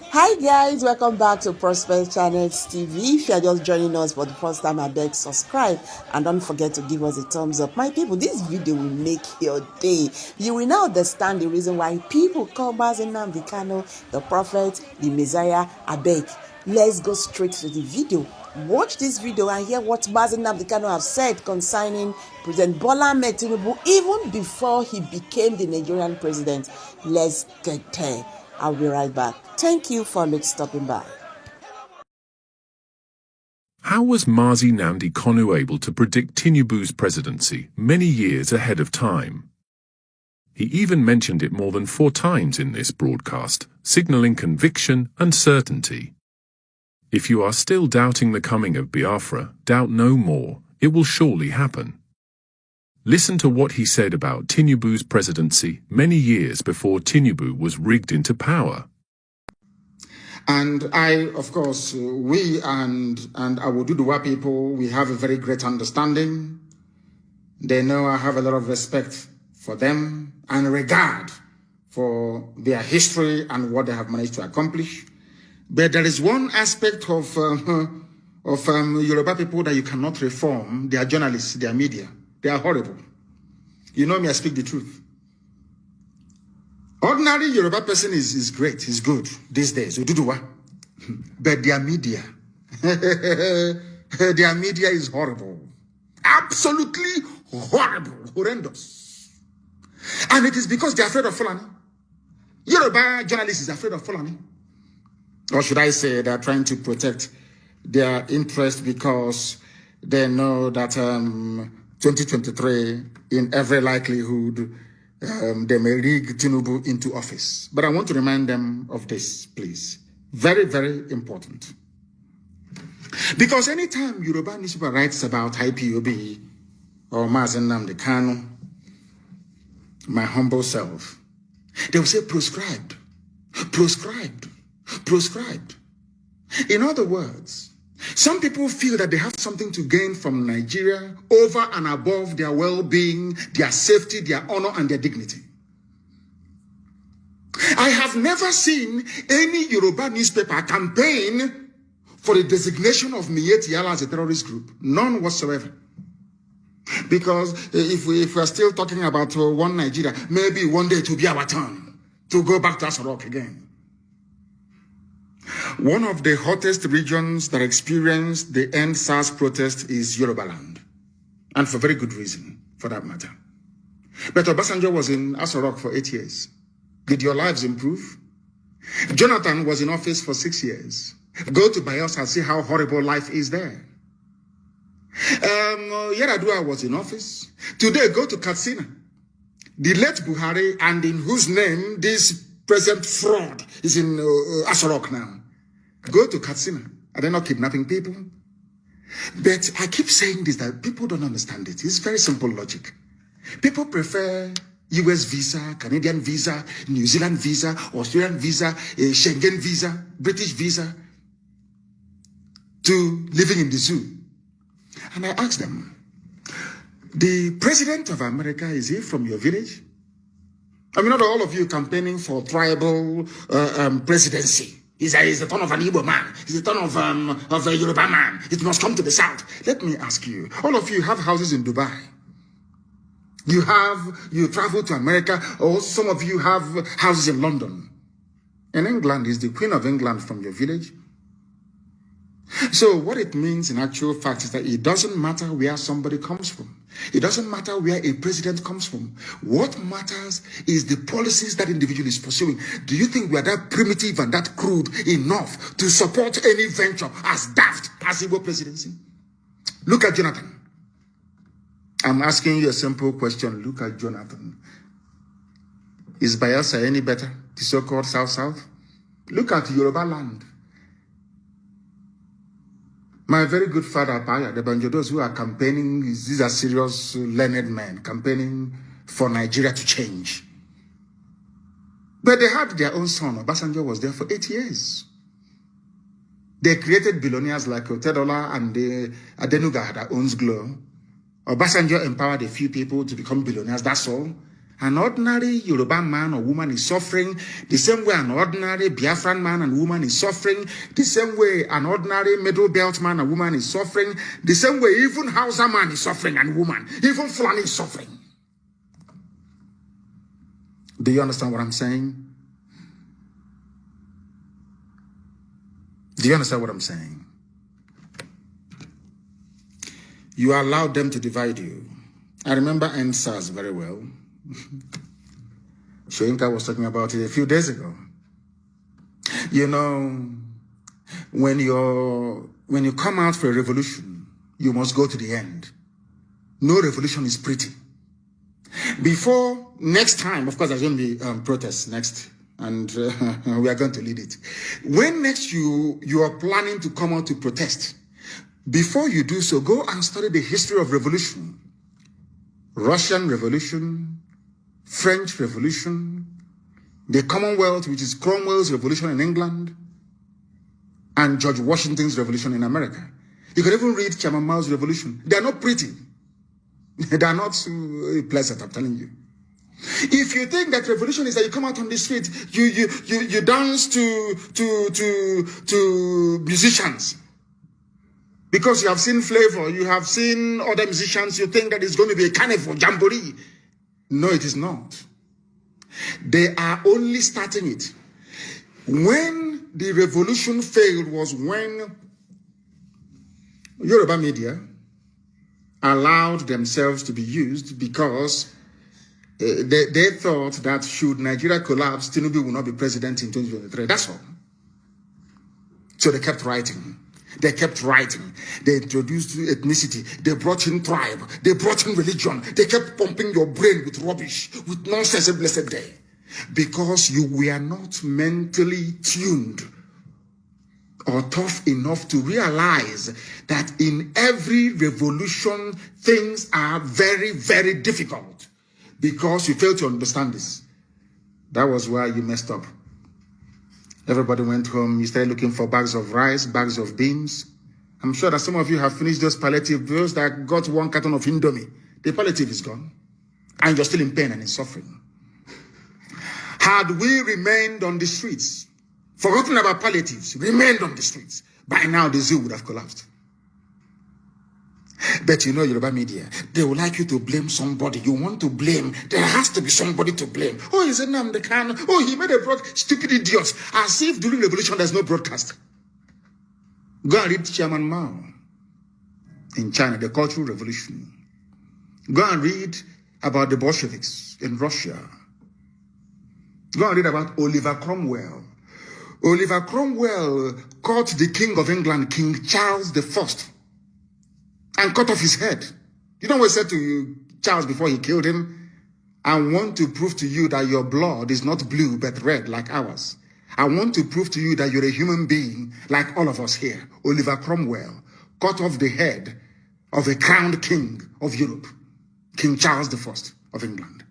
Hi guys, welcome back to Prosper Channels TV. If you are just joining us for the first time, I beg subscribe and don't forget to give us a thumbs up. My people, this video will make your day. You will now understand the reason why people call Nnamdi Kanu the prophet, the Messiah. I beg, let's go straight to the video. Watch this video and hear what Nnamdi Kanu have said concerning President Bola Ahmed Tinubu even before he became the Nigerian president. Let's get there. I'll be right back. Thank you for stopping by. How was Nnamdi Kanu able to predict Tinubu's presidency many years ahead of time? He even mentioned it more than 4 times in this broadcast, signaling conviction and certainty. If you are still doubting the coming of Biafra, doubt no more, it will surely happen. Listen to what he said about Tinubu's presidency many years before Tinubu was rigged into power. And I, of course, we and our Oduduwa people, we have a very great understanding. They know I have a lot of respect for them and regard for their history and what they have managed to accomplish. But there is one aspect of Yoruba people that you cannot reform. They are journalists, they are media. They are horrible. You know me, I speak the truth. Ordinary Yoruba person is great, is good these days. Oduduwa. But their media, their media is horrible. Absolutely horrible, horrendous. And it is because they are afraid of Fulani. Yoruba journalists is afraid of Fulani. Or should I say they are trying to protect their interest because they know that 2023, in every likelihood, they may rig Tinubu into office. But I want to remind them of this, please. Very, very important. Because anytime Yoruba newspaper writes about IPOB or Nnamdi Kanu, my humble self, they will say proscribed, proscribed, proscribed. In other words, some people feel that they have something to gain from Nigeria over and above their well-being, their safety, their honor, and their dignity. I have never seen any Yoruba newspaper campaign for the designation of Miyetti Allah as a terrorist group. None whatsoever. Because if we are still talking about one Nigeria, maybe one day it will be our turn to go back to Asarok again. One of the hottest regions that experienced the end SARS protest is Yoruba land. And for very good reason, for that matter. But Obasanjo was in Asarok for 8 years. Did your lives improve? Jonathan was in office for 6 years. Go to Bayelsa and see how horrible life is there. Yaradua was in office. Today, go to Katsina. The late Buhari, and in whose name this present fraud is in Asarok now. Go to Katsina. Are they not kidnapping people? But I keep saying this, that people don't understand it. It's very simple logic. People prefer US visa, Canadian visa, New Zealand visa, Australian visa, Schengen visa, British visa to living in the zoo. And I asked them, the president of America, is he from your village? I mean, not all of you campaigning for tribal presidency. He's the ton of an Igbo man. He's the ton of a Yoruba man. It must come to the south. Let me ask you, all of you have houses in Dubai. You travel to America, or some of you have houses in London. In England, is the Queen of England from your village? So what it means in actual fact is that it doesn't matter where somebody comes from. It doesn't matter where a president comes from. What matters is the policies that individual is pursuing. Do you think we are that primitive and that crude enough to support any venture as daft as Igbo presidency? Look at Jonathan. I'm asking you a simple question. Look at Jonathan. Is Bayelsa any better? The so-called South-South? Look at Yoruba land. My very good father, Paya, the Banjodos who are campaigning, these are serious, learned men, campaigning for Nigeria to change. But they had their own son. Obasanjo was there for 8 years. They created billionaires like Otedola and Adenuga that owns Glo. Obasanjo empowered a few people to become billionaires, that's all. an ordinary Yoruba man or woman is suffering, the same way an ordinary Biafran man and woman is suffering, the same way an ordinary Middle Belt man and woman is suffering, the same way even Hausa man is suffering and woman, even Fulani is suffering. Do you understand what I'm saying? Do you understand what I'm saying? You allowed them to divide you. I remember NSAS very well. Shoyinka was talking about it a few days ago. You know, when you come out for a revolution, you must go to the end. No revolution is pretty. Before next time, of course, there's going to be protests next, and we are going to lead it. When next you are planning to come out to protest, before you do so, go and study the history of revolution. Russian Revolution, French Revolution, the Commonwealth, which is Cromwell's revolution in England, and George Washington's revolution in America. You can even read Chairman Mao's revolution. They are not pretty. They are not pleasant, I'm telling you. If you think that revolution is that you come out on the street, you dance to musicians, because you have seen Flavor, you have seen other musicians, you think that it's going to be a carnival, jamboree. No, it is not. They are only starting it. When the revolution failed was when Yoruba media allowed themselves to be used because they thought that should Nigeria collapse, Tinubu will not be president in 2023. That's all. So they kept writing. They kept writing. They introduced ethnicity. They brought in tribe. They brought in religion. They kept pumping your brain with rubbish, with nonsense every blessed day. Because you were not mentally tuned or tough enough to realize that in every revolution, things are very, very difficult. Because you failed to understand this. That was why you messed up. Everybody went home. You started looking for bags of rice, bags of beans. I'm sure that some of you have finished those palliative bills that got 1 carton of Indomie. The palliative is gone. And you're still in pain and in suffering. Had we remained on the streets, forgotten about palliatives, remained on the streets, by now the zoo would have collapsed. But you know, Yoruba media, they would like you to blame somebody. You want to blame. There has to be somebody to blame. Oh, he's a Kanu. Oh, he made a stupid idiots. As if during revolution there's no broadcast. Go and read Chairman Mao in China, the Cultural Revolution. Go and read about the Bolsheviks in Russia. Go and read about Oliver Cromwell. Oliver Cromwell caught the King of England, King Charles I, and cut off his head. You know what he said to Charles before he killed him? I want to prove to you that your blood is not blue but red like ours. I want to prove to you that you're a human being like all of us here. Oliver Cromwell cut off the head of a crowned king of Europe, King Charles I of England.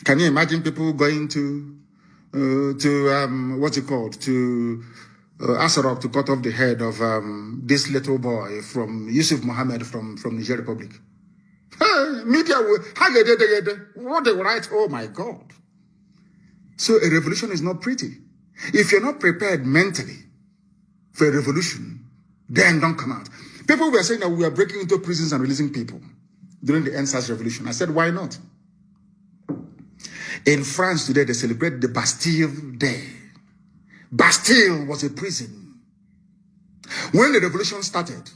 Can you imagine people going to Asarok to cut off the head of this little boy from Yusuf Mohammed from Niger Republic? Media will, what they will write, oh my God. So a revolution is not pretty. If you're not prepared mentally for a revolution, then don't come out. People were saying that we are breaking into prisons and releasing people during the NSAS revolution. I said, why not? In France today, they celebrate the Bastille Day. Bastille was a prison. When the revolution started,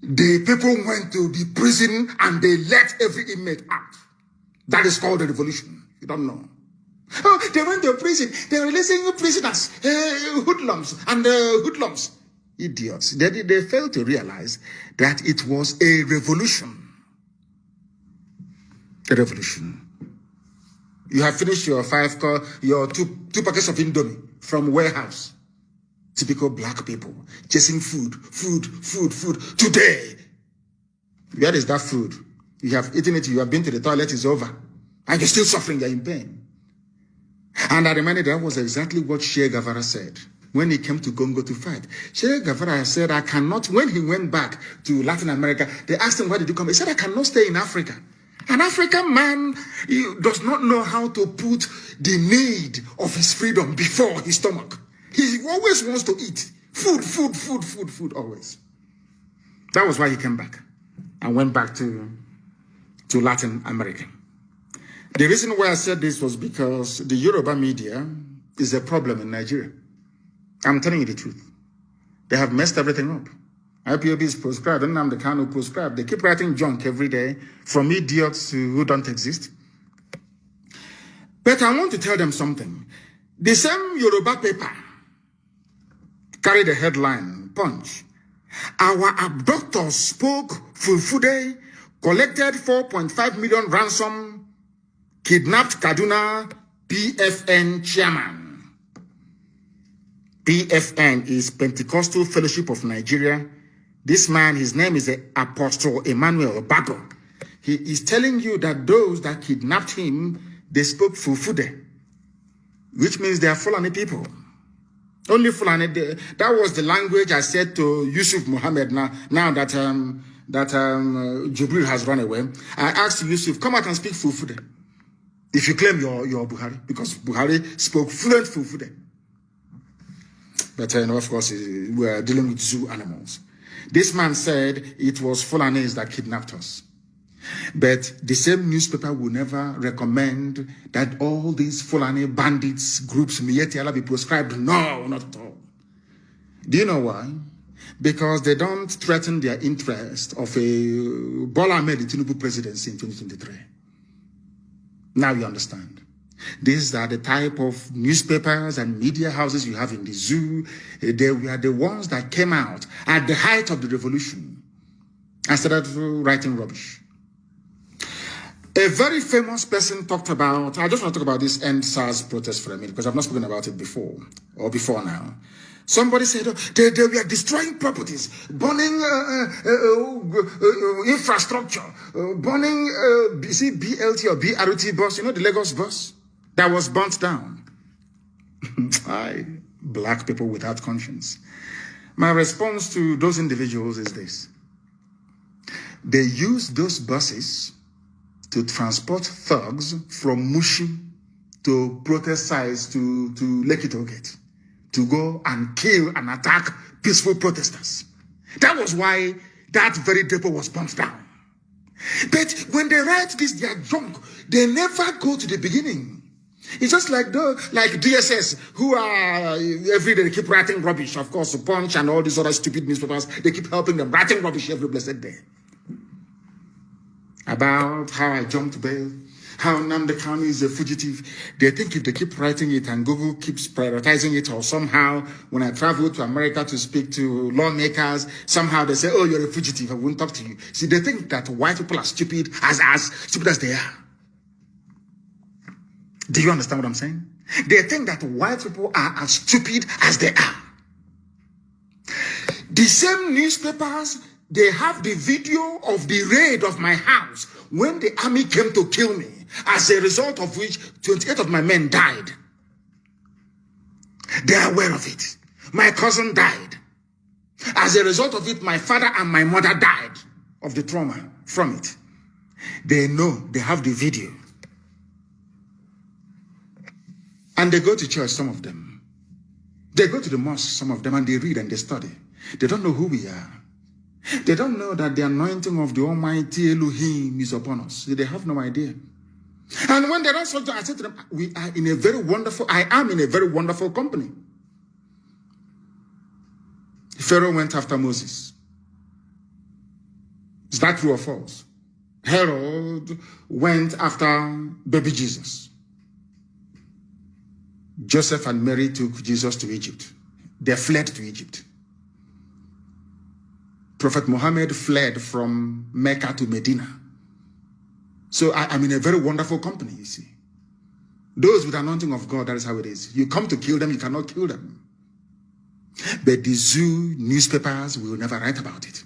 the people went to the prison and they let every inmate out. That is called the revolution. You don't know. Oh, they went to prison. They're releasing prisoners, hoodlums and hoodlums. Idiots. They failed to realize that it was a revolution. A revolution. You have finished your two packets of Indomie from warehouse. Typical black people chasing food. Today, where is that food? You have eaten it, you have been to the toilet, it's over. And you're still suffering, you're in pain. And I reminded that was exactly what Che Guevara said when he came to Congo to fight. Che Guevara said, I cannot, when he went back to Latin America, they asked him, why did you come? He said, I cannot stay in Africa. An African man does not know how to put the need of his freedom before his stomach. He always wants to eat. Food, always. That was why he came back and went back to Latin America. The reason why I said this was because the Yoruba media is a problem in Nigeria. I'm telling you the truth. They have messed everything up. IPOB is proscribed, and I'm the Kanu proscribed. They keep writing junk every day, from idiots who don't exist. But I want to tell them something. The same Yoruba paper carried a headline, Punch. Our abductors spoke Fulfude, collected 4.5 million ransom, kidnapped Kaduna PFN chairman. PFN is Pentecostal Fellowship of Nigeria. This man, his name is Apostle Emmanuel Bago. He is telling you that those that kidnapped him, they spoke Fulfude, which means they are Fulani people. Only Fulani. That was the language I said to Yusuf Muhammad. Now that Jibril has run away, I asked Yusuf, come out and speak Fulfude. If you claim you're Buhari, because Buhari spoke fluent Fulfude. But of course, we are dealing with zoo animals. This man said it was Fulanis that kidnapped us. But the same newspaper will never recommend that all these Fulani bandits groups be proscribed. No, not at all. Do you know why? Because they don't threaten their interest of a Bola Ahmed Tinubu presidency in 2023. Now you understand. These are the type of newspapers and media houses you have in the zoo. They were the ones that came out at the height of the revolution and started writing rubbish. A very famous person talked about, I just want to talk about this End SARS protest for a minute because I've not spoken about it before now. Somebody said they were destroying properties, burning infrastructure, burning BLT or BRT bus, you know, the Lagos bus that was burnt down. Black people without conscience. My response to those individuals is this. They use those buses to transport thugs from Mushi to protest sites to Lekki Tollgate to go and kill and attack peaceful protesters. That was why that very depot was burnt down. But when they write this, they are junk. They never go to the beginning. It's just like DSS, who are every day they keep writing rubbish. Of course, Punch and all these other stupid newspapers, they keep helping them writing rubbish every blessed day. About how I jumped bail, how Nnamdi Kanu is a fugitive. They think if they keep writing it and Google keeps prioritizing it, or somehow when I travel to America to speak to lawmakers, somehow they say, oh, you're a fugitive, I won't talk to you. See, they think that white people are stupid, as stupid as they are. Do you understand what I'm saying? They think that white people are as stupid as they are. The same newspapers, they have the video of the raid of my house when the army came to kill me, as a result of which 28 of my men died. They are aware of it. My cousin died. As a result of it, my father and my mother died of the trauma from it. They know, they have the video. And they go to church, some of them. They go to the mosque, some of them, and they read and they study. They don't know who we are. They don't know that the anointing of the Almighty Elohim is upon us. They have no idea. And when they don't soldier, I said to them, I am in a very wonderful company. Pharaoh went after Moses. Is that true or false? Herod went after baby Jesus. Joseph and Mary took Jesus to Egypt. They fled to Egypt. Prophet Muhammad fled from Mecca to Medina. So I'm in a very wonderful company, you see. Those with the anointing of God, that is how it is. You come to kill them, you cannot kill them. But the zoo newspapers will never write about it.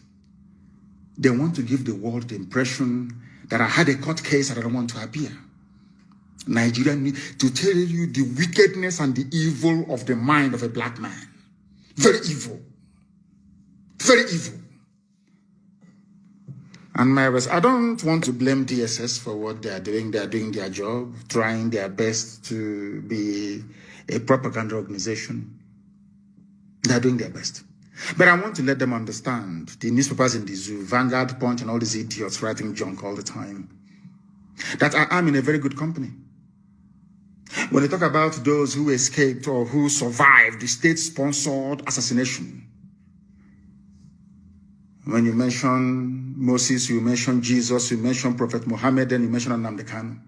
They want to give the world the impression that I had a court case and I don't want to appear. Nigeria need to tell you the wickedness and the evil of the mind of a black man. Very evil. Very evil. And I don't want to blame DSS for what they are doing. They are doing their job, trying their best to be a propaganda organization. They are doing their best. But I want to let them understand, the newspapers in the zoo, Vanguard, Punch, and all these idiots writing junk all the time, that I am in a very good company. When they talk about those who escaped or who survived the state-sponsored assassination, when you mention Moses, you mention Jesus, you mention Prophet Muhammad, then you mention Nnamdi Kanu.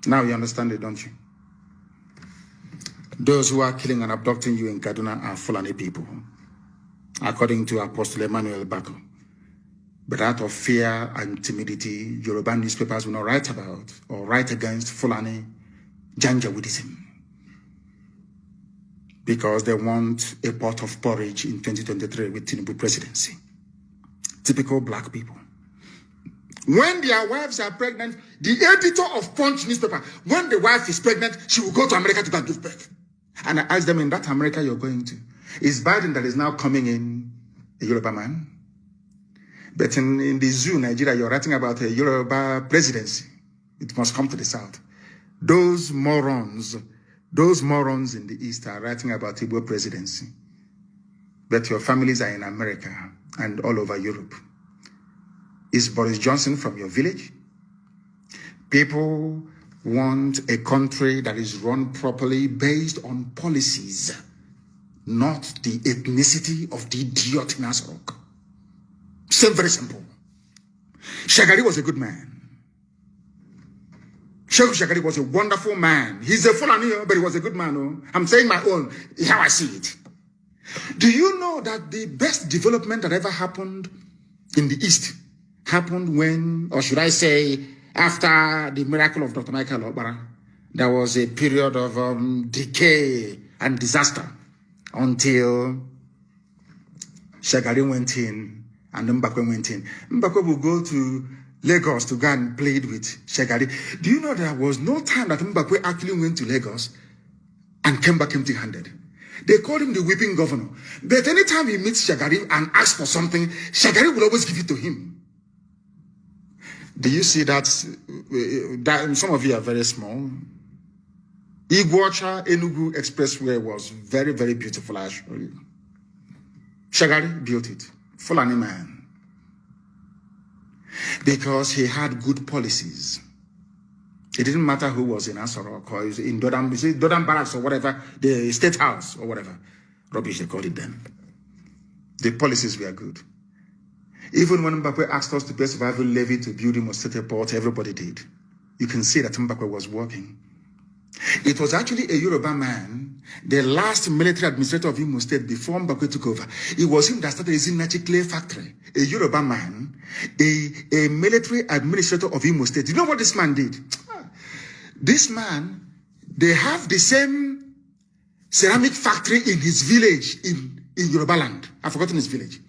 Now you understand it, don't you? Those who are killing and abducting you in Kaduna are Fulani people, according to Apostle Emmanuel Bako. But out of fear and timidity, Yoruba newspapers will not write about or write against Fulani Janjaweedism, because they want a pot of porridge in 2023 with Tinubu presidency. Typical black people. When their wives are pregnant, the editor of Punch newspaper, when the wife is pregnant, she will go to America to give birth. And I ask them, in that America you're going to, is Biden that is now coming in a Yoruba man? But in the zoo, Nigeria, you're writing about a Yoruba presidency. It must come to the South. Those morons in the East are writing about Igbo presidency. But your families are in America and all over Europe. Is Boris Johnson from your village? People want a country that is run properly based on policies, not the ethnicity of the idiot in Asarok. Very simple. Shagari was a good man. Sheikh Shagari was a wonderful man. He's a Fulani, but he was a good man. Oh. I'm saying my own, how I see it. Do you know that the best development that ever happened in the East happened when, or should I say, after the miracle of Dr. Michael Obara? There was a period of decay and disaster until Shagari went in and Mbakwe went in. Mbakwe will go to Lagos to go and plead with Shagari. Do you know there was no time that Mbakwe actually went to Lagos and came back empty-handed? They called him the weeping governor. But anytime he meets Shagari and asks for something, Shagari will always give it to him. Do you see that? Some of you are very small. Iguacha Enugu Expressway was very, very beautiful, I assure you. Shagari built it. Fulani man. Because he had good policies. It didn't matter who was in Asarok or in Dodam Barracks or whatever, the State House or whatever. Rubbish, they called it then. The policies were good. Even when Mbakwe asked us to pay survival levy to build him a state port, everybody did. You can see that Mbakwe was working. It was actually a Yoruba man, the last military administrator of Imo State before Mbakwe took over. It was him that started the Zinachi clay factory. A Yoruba man, a military administrator of Imo State. You know what this man did? This man, they have the same ceramic factory in his village in Yoruba land. I've forgotten his village.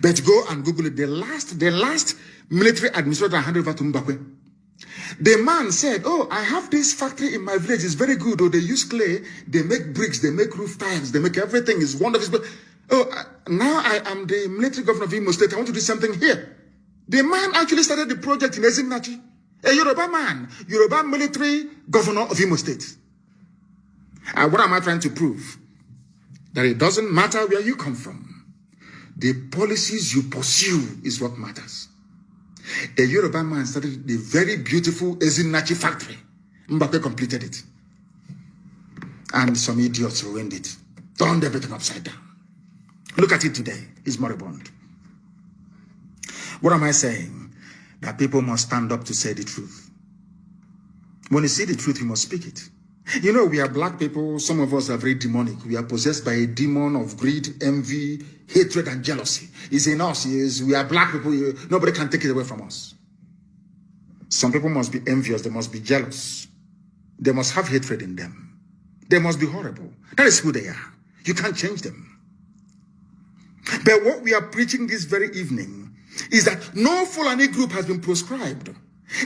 But go and Google it. The last military administrator handed over to Mbakwe. The man said, oh, I have this factory in my village. It's very good. Oh, they use clay. They make bricks. They make roof tiles. They make everything. It's wonderful. Oh, now I am the military governor of Imo State. I want to do something here. The man actually started the project in Ezinachi. A Yoruba man. Yoruba military governor of Imo State. What am I trying to prove? That it doesn't matter where you come from. The policies you pursue is what matters. A Yoruba man started the very beautiful Ezinachi factory. Mbakwe completed it. And some idiots ruined it. Turned everything upside down. Look at it today. It's moribund. What am I saying? That people must stand up to say the truth. When you see the truth, you must speak it. You know, we are black people. Some of us are very demonic. We are possessed by a demon of greed, envy, hatred, and jealousy. It's in us. We are black people. Nobody can take it away from us. Some people must be envious. They must be jealous. They must have hatred in them. They must be horrible. That is who they are. You can't change them. But what we are preaching this very evening is that no Fulani group has been proscribed.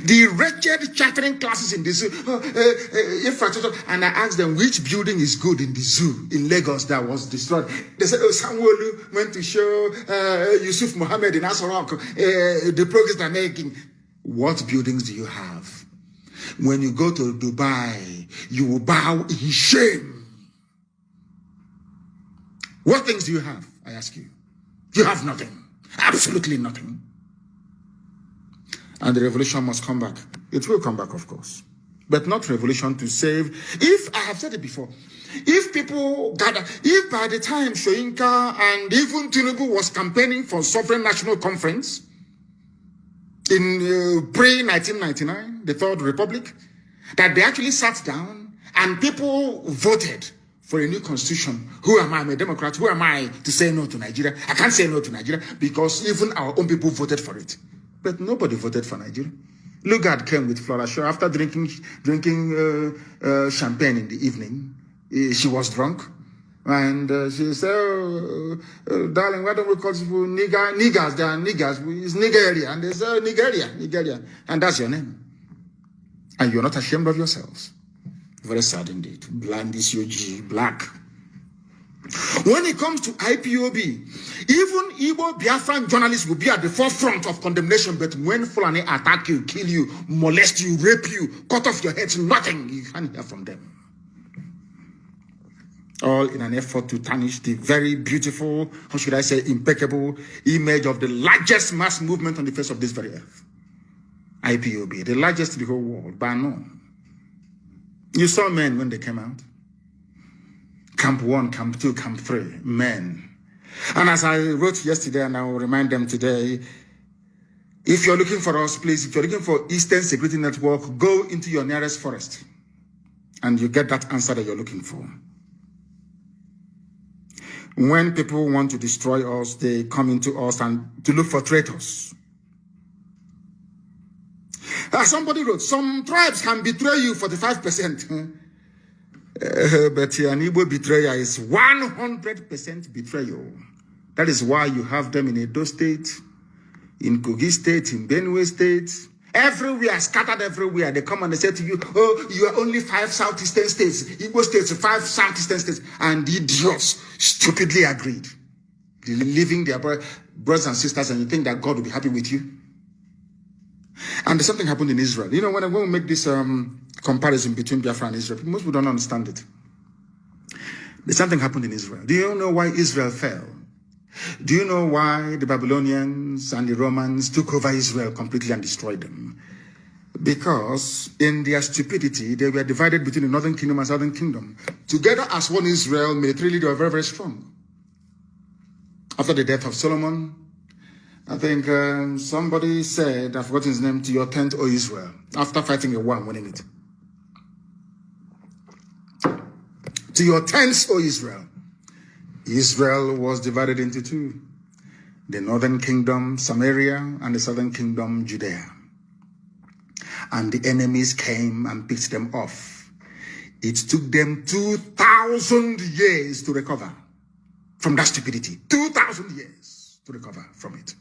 The wretched chartering classes in the zoo, infrastructure, and I asked them which building is good in the zoo in Lagos that was destroyed. They said, oh, Sanwo-Olu went to show Yusuf Mohammed in Asorok the progress they're making. What buildings do you have? When you go to Dubai, you will bow in shame. What things do you have? I ask you. You have nothing. Absolutely nothing. And the revolution must come back. It will come back, of course. But not revolution to save. If, I have said it before, if people gather, if by the time Soyinka and even Tinubu was campaigning for Sovereign National Conference in pre-1999, the Third Republic, that they actually sat down and people voted for a new constitution. Who am I? I'm a Democrat. Who am I to say no to Nigeria? I can't say no to Nigeria because even our own people voted for it. But nobody voted for Nigeria. Lugard came with Flora Shaw after drinking champagne in the evening. She was drunk. And she said, darling, why don't we call people niggers? They are niggers. It's Nigeria. And they say, oh, Nigeria. And that's your name. And you're not ashamed of yourselves. Very sad indeed. Blind is UG, black. When it comes to IPOB, even Igbo Biafran journalists will be at the forefront of condemnation, but when Fulani attack you, kill you, molest you, rape you, cut off your heads, nothing, you can't hear from them. All in an effort to tarnish the very beautiful, how should I say, impeccable image of the largest mass movement on the face of this very earth. IPOB, the largest in the whole world, by no. You saw men when they came out. Camp 1, Camp 2, Camp 3, men. And as I wrote yesterday, and I will remind them today, if you're looking for us, please, if you're looking for Eastern Security Network, go into your nearest forest. And you get that answer that you're looking for. When people want to destroy us, they come into us and to look for traitors. Somebody wrote, some tribes can betray you 45%. But an Igbo betrayer is 100% betrayal. That is why you have them in Edo State, in Kogi State, in Benue State, everywhere, scattered everywhere. They come and they say to you, oh, you are only 5 southeastern states, Igbo states, 5 southeastern states. And the idiots stupidly agreed. They're leaving their brothers and sisters, and you think that God will be happy with you? And something happened in Israel. You know, when I'm going to make this comparison between Biafra and Israel, most people don't understand it. There's something happened in Israel. Do you know why Israel fell? Do you know why the Babylonians and the Romans took over Israel completely and destroyed them? Because in their stupidity, they were divided between the northern kingdom and southern kingdom. Together as one Israel, militarily, they were very, very strong. After the death of Solomon, I think somebody said, I've forgotten his name, to your tent, O Israel, after fighting a war and winning it. To your tents, O Israel. Israel was divided into 2. The northern kingdom, Samaria, and the southern kingdom, Judea. And the enemies came and picked them off. It took them 2,000 years to recover from that stupidity. 2,000 years to recover from it.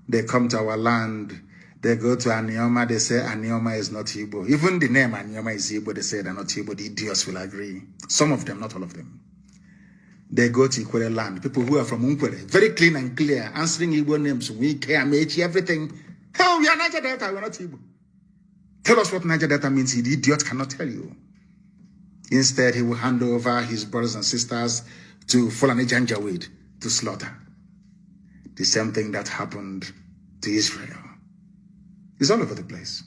They come to our land, they go to Anioma, they say Anioma is not Igbo. Even the name Anioma is Igbo, they say they're not Igbo. The idiots will agree. Some of them, not all of them. They go to Ikwere land, people who are from Unkwere, very clean and clear, answering Igbo names, Wike, Amechi, everything. Hell, we are Niger Delta, we're not Igbo. Tell us what Niger Delta means, the idiot cannot tell you. Instead, he will hand over his brothers and sisters to Fulani Janjaweed to slaughter. The same thing that happened to Israel. It's all over the place.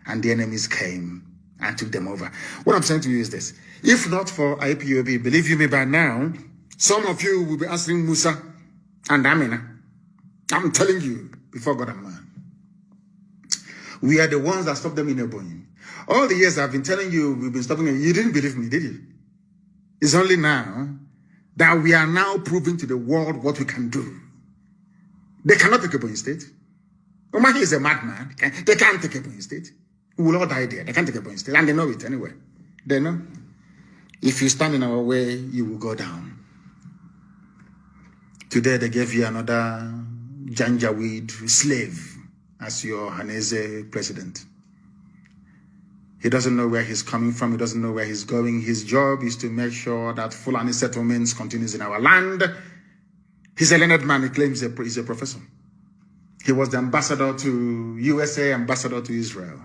And the enemies came and took them over. What I'm saying to you is this. If not for IPOB, believe you me, by now, some of you will be answering Musa and Amina. I'm telling you, before God and man. We are the ones that stopped them in Ebonyi. All the years I've been telling you, we've been stopping them. You didn't believe me, did you? It's only now that we are now proving to the world what we can do. They cannot take Ebonyi State. Omahi is a madman. They can't take Ebonyi State. We will all die there. They can't take Ebonyi State. And they know it anyway. They know. If you stand in our way, you will go down. Today they gave you another Janjaweed slave. as your Hanese president. He doesn't know where he's coming from. He doesn't know where he's going. His job is to make sure that Fulani settlements continues in our land. He's a learned man. He claims he's a professor. He was the ambassador to USA, ambassador to Israel.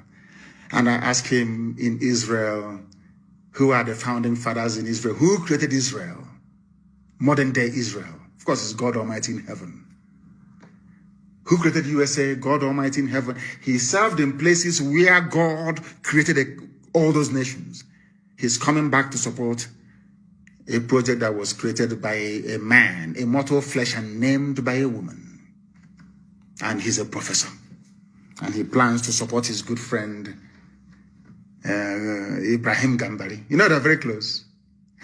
And I asked him in Israel, who are the founding fathers in Israel? Who created Israel? Modern day Israel. Of course, it's God Almighty in heaven. Who created USA? God Almighty in heaven. He served in places where God created all those nations. He's coming back to support a project that was created by a man, a mortal flesh, and named by a woman. And he's a professor. And he plans to support his good friend, Ibrahim Gambari. You know, they're very close.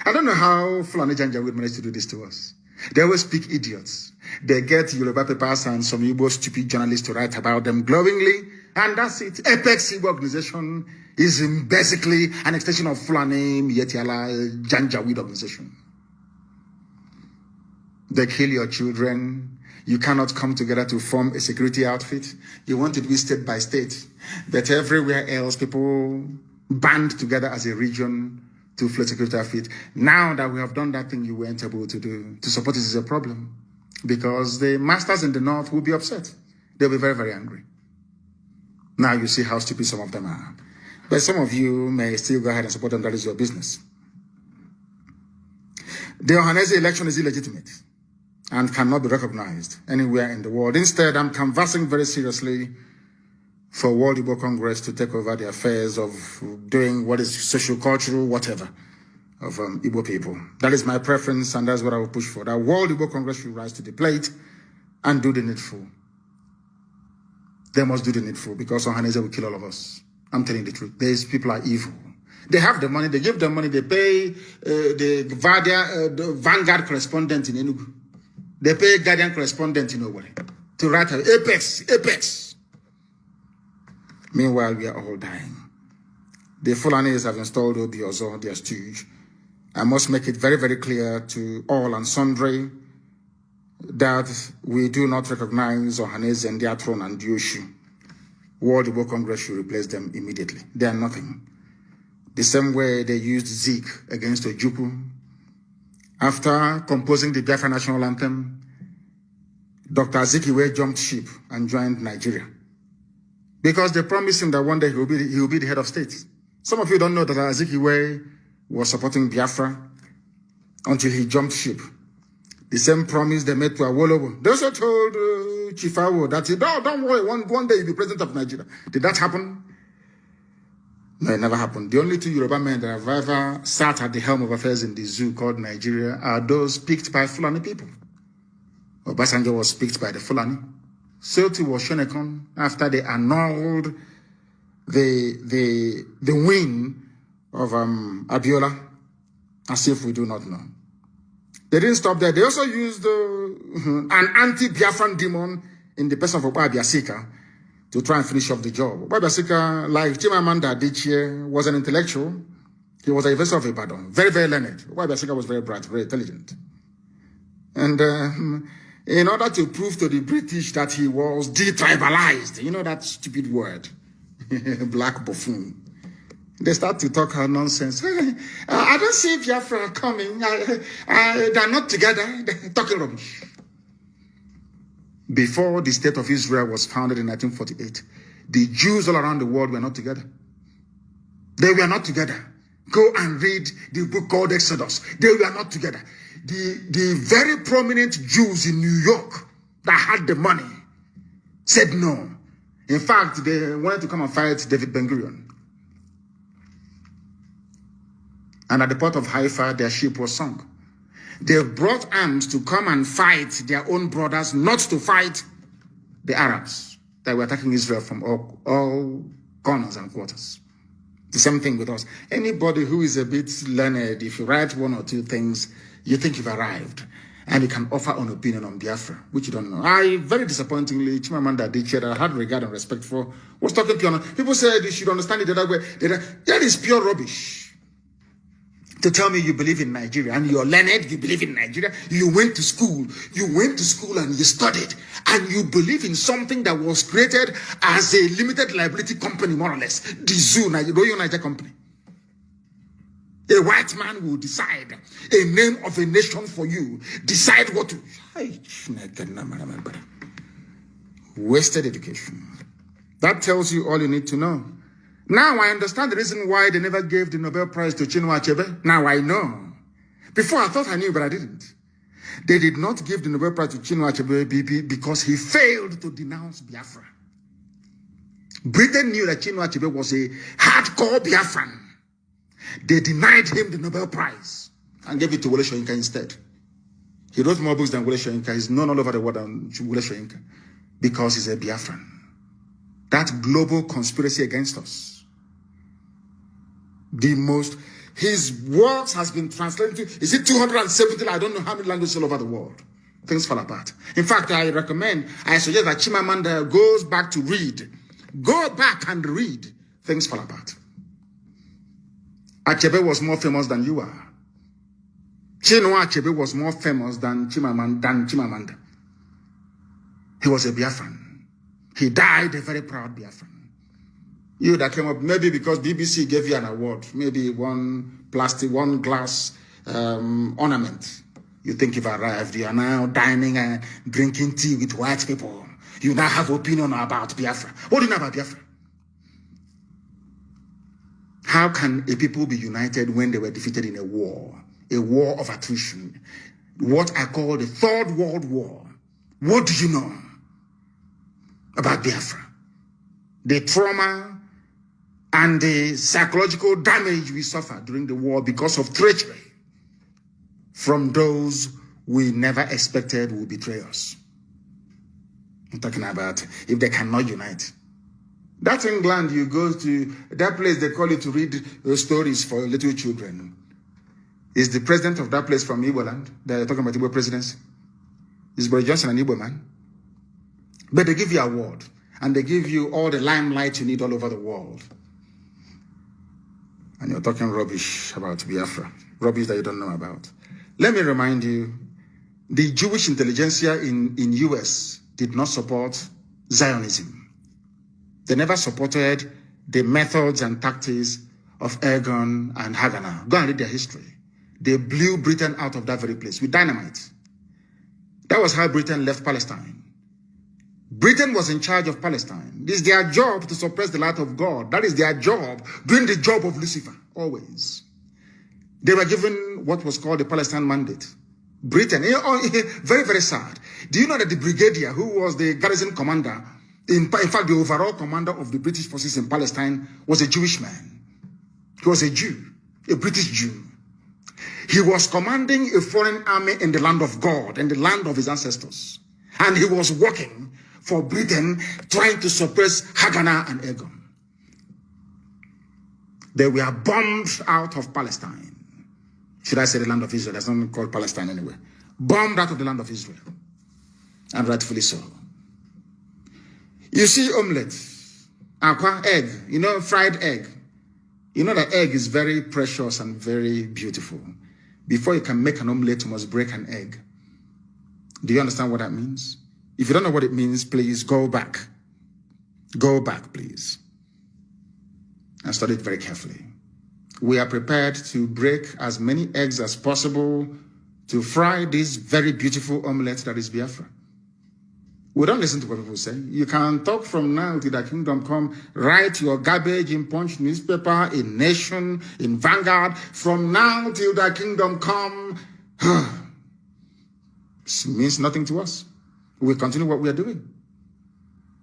I don't know how Fulani Janjaweed managed to do this to us. They always speak idiots. They get Yoruba papers and some Igbo stupid journalists to write about them glowingly, and that's it. Apex Igbo organization is basically an extension of Fulani Yetiala Janjaweed organization. They kill your children. You cannot come together to form a security outfit. You want it to be state by state. But everywhere else, people band together as a region to float security outfit. Now that we have done that thing you weren't able to do, to support it is a problem. Because the masters in the north will be upset. They'll be very, very angry. Now you see how stupid some of them are. But some of you may still go ahead and support them. That is your business. The Ohanese election is illegitimate and cannot be recognized anywhere in the world. Instead, I'm canvassing very seriously for World Igbo Congress to take over the affairs of doing what is social, cultural, whatever, of Igbo people. That is my preference, and that's what I will push for. That World Igbo Congress should rise to the plate and do the needful. They must do the needful, because Ohanese will kill all of us. I'm telling you the truth. These people are evil. They have the money, they give them money, they pay the Vanguard correspondent in Enugu. They pay Guardian correspondent in Owerri to write Apex. Meanwhile, we are all dying. The Fulanis have installed Obiozo, their stooge. I must make it very, very clear to all and sundry that we do not recognize Ohanese and their throne and Dioshu. World Igbo Congress should replace them immediately. They are nothing. The same way they used Zeke against Ojukwu. After composing the Biafra national anthem, Dr. Azikiwe jumped ship and joined Nigeria, because they promised him that one day he will be the head of state. Some of you don't know that Azikiwe was supporting Biafra until he jumped ship. The same promise they made to Awolowo. They also told Chifawo that, don't worry, one day he'll be president of Nigeria. Did that happen? No, it never happened. The only two Yoruba men that have ever sat at the helm of affairs in the zoo called Nigeria are those picked by Fulani people. Obasanjo was picked by the Fulani. So too was Shonekon after they annulled the win of Abiola, as if we do not know. They didn't stop there. They also used an anti-Biafran demon in the person of Obabiasika to try and finish off the job. Obabiasika, like Chimamanda Adichie, was an intellectual. He was a professor of Ibadan, very, very learned. Obabiasika was very bright, very intelligent. And in order to prove to the British that he was detribalized, you know that stupid word, black buffoon, they start to talk nonsense. I don't see Biafra coming. They're not together. They're talking rubbish. Before the state of Israel was founded in 1948, the Jews all around the world were not together. They were not together. Go and read the book called Exodus. They were not together. The very prominent Jews in New York that had the money said no. In fact, they wanted to come and fight David Ben-Gurion. And at the port of Haifa, their ship was sunk. They brought arms to come and fight their own brothers, not to fight the Arabs that were attacking Israel from all corners and quarters. The same thing with us. Anybody who is a bit learned, if you write one or two things, you think you've arrived. And you can offer an opinion on Biafra, which you don't know. Very disappointingly, Chimamanda Adichie, that I had regard and respect for, was talking pure. People said you should understand it the other way. That is pure rubbish. to tell me you believe in Nigeria and you're learned, you believe in Nigeria, you went to school and you studied and you believe in something that was created as a limited liability company, more or less, the zoo, Royal Niger Company. A white man will decide a name of a nation for you, decide what to... Wasted education. That tells you all you need to know. Now I understand the reason why they never gave the Nobel Prize to Chinua Achebe. Now I know. Before I thought I knew, but I didn't. They did not give the Nobel Prize to Chinua Achebe because he failed to denounce Biafra. Britain knew that Chinua Achebe was a hardcore Biafran. They denied him the Nobel Prize and gave it to Wole Soyinka instead. He wrote more books than Wole Soyinka. He's known all over the world than Wole Soyinka because he's a Biafran. That global conspiracy against us. His works has been translated to, is it 270? I don't know how many languages all over the world. Things fall apart. In fact, I suggest that Chimamanda goes back to read. Go back and read. Things fall apart. Achebe was more famous than you are. Chinua Achebe was more famous than Chimamanda. He was a Biafran. He died a very proud Biafran. You that came up, maybe because BBC gave you an award, maybe one glass ornament. You think you've arrived. You are now dining and drinking tea with white people. You now have opinion about Biafra. What do you know about Biafra? How can a people be united when they were defeated in a war of attrition? What I call the Third World War. What do you know about Biafra? The trauma and the psychological damage we suffered during the war because of treachery from those we never expected would betray us. I'm talking about if they cannot unite. That's England. You go to that place, they call you to read stories for little children. Is the president of that place from Igbo land? They're talking about Igbo presidency. Is Boris Johnson an Igbo man? But they give you an award and they give you all the limelight you need all over the world. And you're talking rubbish about Biafra, rubbish that you don't know about. Let me remind you, the Jewish intelligentsia in US did not support Zionism. They never supported the methods and tactics of Ergon and Haganah. Go and read their history. They blew Britain out of that very place with dynamite. That was how Britain left Palestine. Britain was in charge of Palestine. It is their job to suppress the light of God. That is their job, doing the job of Lucifer, always. They were given what was called the Palestine Mandate. Britain, very, very sad. Do you know that the brigadier, who was the garrison commander, in fact, the overall commander of the British forces in Palestine, was a Jewish man. He was a Jew, a British Jew. He was commanding a foreign army in the land of God, in the land of his ancestors. And he was working for Britain, trying to suppress Haganah and Ergon. They were bombed out of Palestine. Should I say the land of Israel? That's not called Palestine anyway. Bombed out of the land of Israel. And rightfully so. You see omelette, aqua, egg, fried egg. You know that egg is very precious and very beautiful. Before you can make an omelette, you must break an egg. Do you understand what that means? If you don't know what it means, please go back. Go back, please. And study it very carefully. We are prepared to break as many eggs as possible to fry this very beautiful omelette that is Biafra. We don't listen to what people say. You can talk from now till the kingdom come. Write your garbage in Punch newspaper, in Nation, in Vanguard. From now till the kingdom come. It means nothing to us. We continue what we are doing.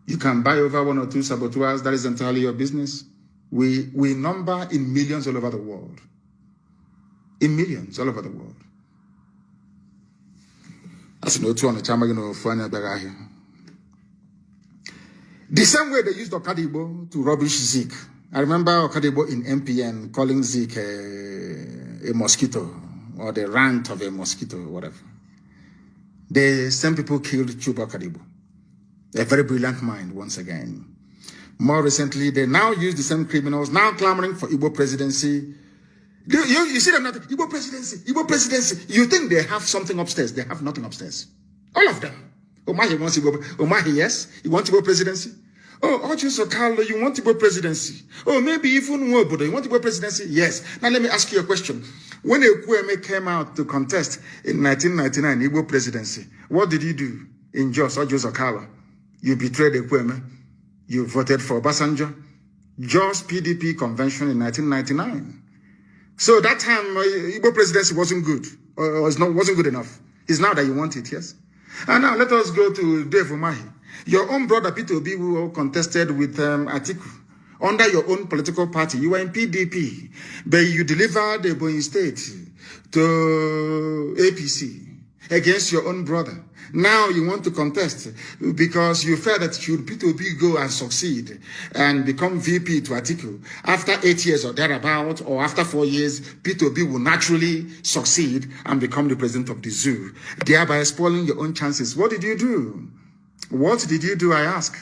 You can buy over 1 or 2 saboteurs. That is entirely your business. We number in millions all over the world. In millions all over the world. That's no 200 time. The same way they used Okadibo to rubbish Zeke. I remember Okadibo in MPN calling Zeke a mosquito, or the rant of a mosquito, whatever. The same people killed Chuba Okadibo. A very brilliant mind, once again. More recently, they now use the same criminals, now clamoring for Igbo presidency, You see them not Igbo presidency. You think they have something upstairs? They have nothing upstairs. All of them. Omahi wants to go. Omahi, yes, he wants to go presidency. Oh, Ojuso Carlo, you want to go presidency? Oh, maybe even Nwobodo, you want to go presidency? Yes. Now let me ask you a question. When Ekwueme came out to contest in 1999 Igbo presidency, what did you do in Jos, Ojuso Carlo? You betrayed Ekwueme. You voted for Obasanjo. Jos PDP convention in 1999. So that time, Igbo presidency wasn't good, or wasn't good enough. It's now that you want it, yes? And now let us go to Dave Umahi. Your own brother Peter Obi, who contested with Atiku under your own political party. You were in PDP, but you delivered the Ebonyi State to APC against your own brother. Now you want to contest because you felt that should Peter Obi go and succeed and become VP to Atiku, after 8 years or thereabout, or after 4 years, Peter Obi will naturally succeed and become the president of the zoo, thereby spoiling your own chances. What did you do? What did you do, I ask?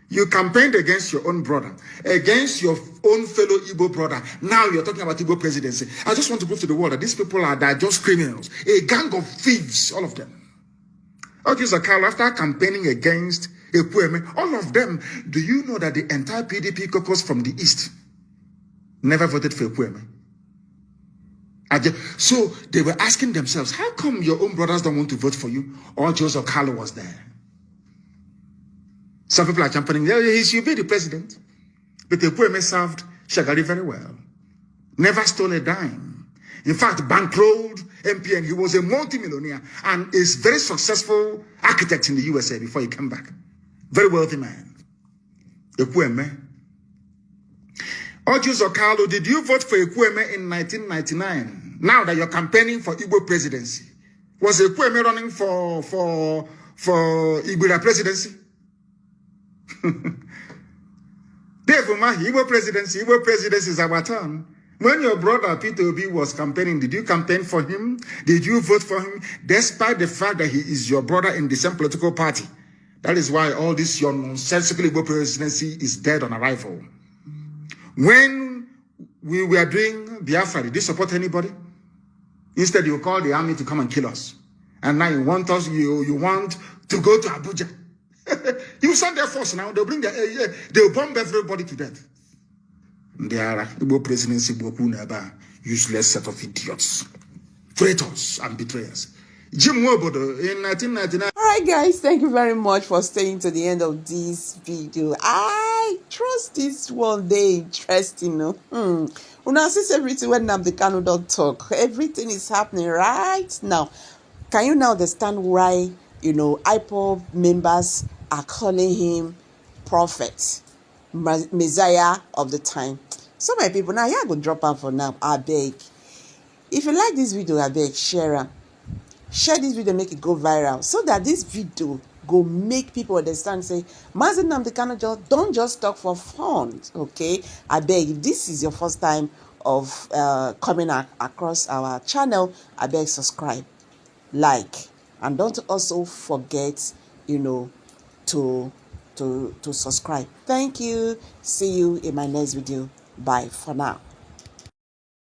You campaigned against your own brother, against your own fellow Igbo brother. Now you're talking about Igbo presidency. I just want to prove to the world that these people are just criminals, a gang of thieves, all of them. Ojuso Carlo, after campaigning against Ekwueme, all of them, do you know that the entire PDP caucus from the East never voted for Ekwueme? So they were asking themselves, how come your own brothers don't want to vote for you? Ojuso Carlo was there. Some people are championing, he should be the president. But Ekwueme served Shagari very well. Never stole a dime. In fact, bankrolled MPN. He was a multimillionaire and is very successful architect in the USA before he came back. Very wealthy man. Ekwueme. Ojuso Carlo, did you vote for Ekwueme in 1999? Now that you're campaigning for Igbo presidency, was Ekwueme running for Igbo presidency? Dave Umahi, Igbo presidency is our turn. When your brother Peter Obi was campaigning, did you campaign for him? Did you vote for him? Despite the fact that he is your brother in the same political party. That is why all this your nonsensical Igbo presidency is dead on arrival. When we were doing Biafra, did you support anybody? Instead, you call the army to come and kill us. And now you want us, you want to go to Abuja. You send their force now, they'll bomb everybody to death. They are Igbo presidency, useless set of idiots, traitors and betrayers. Jim Nwobodo in 1999. All right, guys, thank you very much for staying to the end of this video. I trust this one day interesting. Una see everything when Kanu don't talk. Everything is happening right now. Can you now understand why IPOB members are calling him prophet, Messiah of the time? So my people, now you go drop out for now. I beg. If you like this video, I beg, share this video, make it go viral, so that this video go make people understand, say, Mazi Nnamdi Kanu don't just talk for fun, okay? I beg, if this is your first time of coming across our channel, I beg, subscribe, like, and don't also forget, to subscribe. Thank you. See you in my next video. Bye for now.